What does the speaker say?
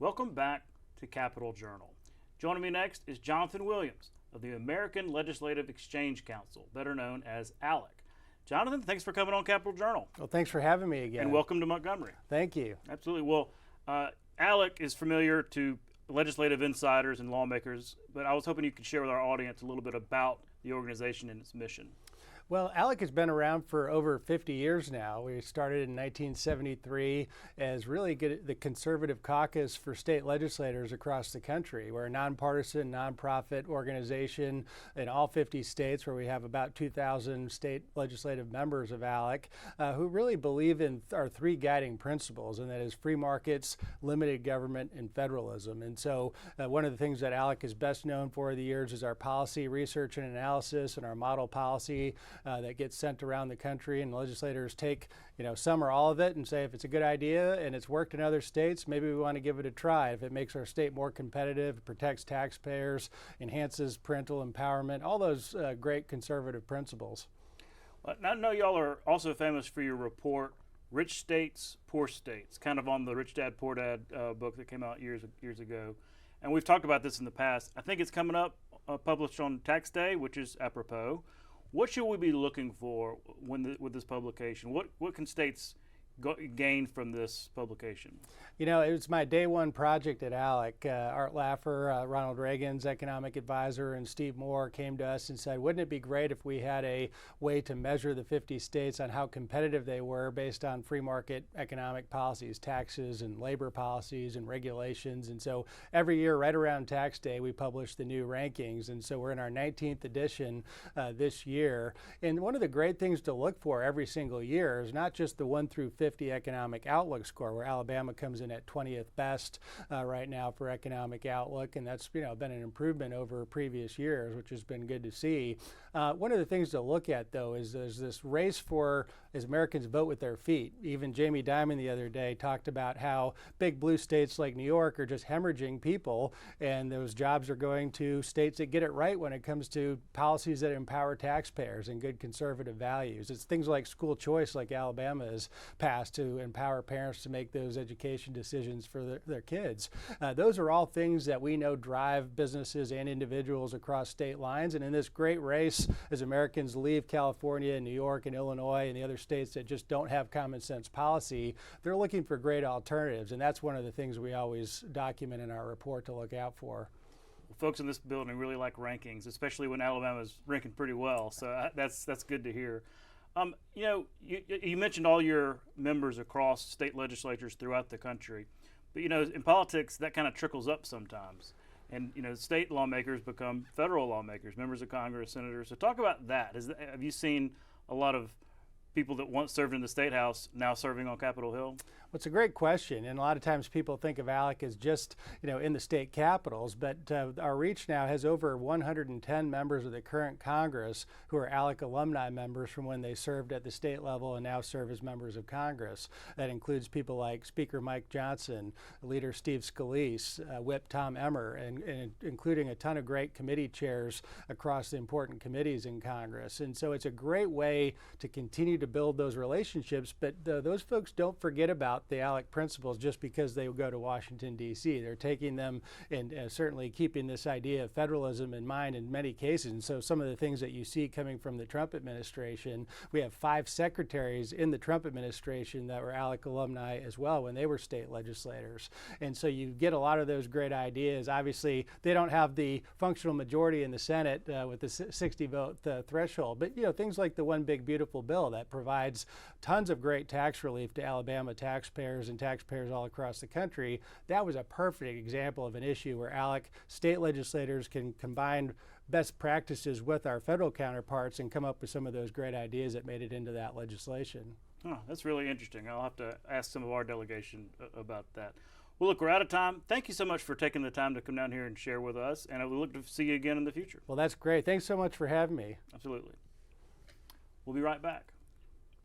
Welcome back to Capitol Journal. Joining me next is Jonathan Williams of the American Legislative Exchange Council, better known as ALEC. Jonathan, thanks for coming on Capitol Journal. Well, thanks for having me again. And welcome to Montgomery. Thank you. Absolutely. Well, ALEC is familiar to legislative insiders and lawmakers, but I was hoping you could share with our audience a little bit about the organization and its mission. Well, ALEC has been around for over 50 years now. We started in 1973 as really the conservative caucus for state legislators across the country. We're a nonpartisan, nonprofit organization in all 50 states where we have about 2,000 state legislative members of ALEC who really believe in our three guiding principles, and that is free markets, limited government, and federalism. And so one of the things that ALEC is best known for over the years is our policy research and analysis and our model policy that gets sent around the country, and legislators take, some or all of it and say, if it's a good idea and it's worked in other states, maybe we want to give it a try. If it makes our state more competitive, protects taxpayers, enhances parental empowerment, all those great conservative principles. I know y'all are also famous for your report, Rich States, Poor States, kind of on the Rich Dad, Poor Dad book that came out years ago. And we've talked about this in the past. I think it's coming up, published on Tax Day, which is apropos. What should we be looking for with this publication? What can states gain from this publication? It was my day one project at ALEC. Art Laffer, Ronald Reagan's economic advisor, and Steve Moore came to us and said, wouldn't it be great if we had a way to measure the 50 states on how competitive they were based on free market economic policies, taxes and labor policies and regulations. And so every year, right around Tax Day, we publish the new rankings. And so we're in our 19th edition this year. And one of the great things to look for every single year is not just the 1 through 50 economic outlook score, where Alabama comes in at 20th best right now for economic outlook, and that's been an improvement over previous years, which has been good to see. One of the things to look at, though, is there's this race for as Americans vote with their feet. Even Jamie Dimon the other day talked about how big blue states like New York are just hemorrhaging people, and those jobs are going to states that get it right when it comes to policies that empower taxpayers and good conservative values. It's things like school choice, like Alabama has passed, to empower parents to make those education decisions for their kids. Those are all things that we know drive businesses and individuals across state lines. And in this great race, as Americans leave California and New York and Illinois and the other states that just don't have common sense policy, they're looking for great alternatives. And that's one of the things we always document in our report to look out for. Folks in this building really like rankings, especially when Alabama's ranking pretty well. So that's good to hear. You mentioned all your members across state legislatures throughout the country, but in politics that kind of trickles up sometimes, and state lawmakers become federal lawmakers, members of Congress, senators. So talk about that. Have you seen a lot of people that once served in the State House now serving on Capitol Hill? Well, it's a great question, and a lot of times people think of ALEC as just in the state capitals, but our reach now has over 110 members of the current Congress who are ALEC alumni members from when they served at the state level and now serve as members of Congress. That includes people like Speaker Mike Johnson, Leader Steve Scalise, Whip Tom Emmer, and including a ton of great committee chairs across the important committees in Congress. And so it's a great way to continue to build those relationships, but those folks don't forget about the ALEC principles just because they go to Washington, D.C. They're taking them and certainly keeping this idea of federalism in mind in many cases. And so some of the things that you see coming from the Trump administration, we have 5 secretaries in the Trump administration that were ALEC alumni as well when they were state legislators. And so you get a lot of those great ideas. Obviously, they don't have the functional majority in the Senate with the 60-vote threshold, but things like the One Big Beautiful Bill that provides tons of great tax relief to Alabama taxpayers and taxpayers all across the country. That was a perfect example of an issue where ALEC state legislators can combine best practices with our federal counterparts and come up with some of those great ideas that made it into that legislation. Oh, that's really interesting. I'll have to ask some of our delegation about that. Well, look, we're out of time. Thank you so much for taking the time to come down here and share with us, and I will look to see you again in the future. Well, that's great. Thanks so much for having me. Absolutely. We'll be right back.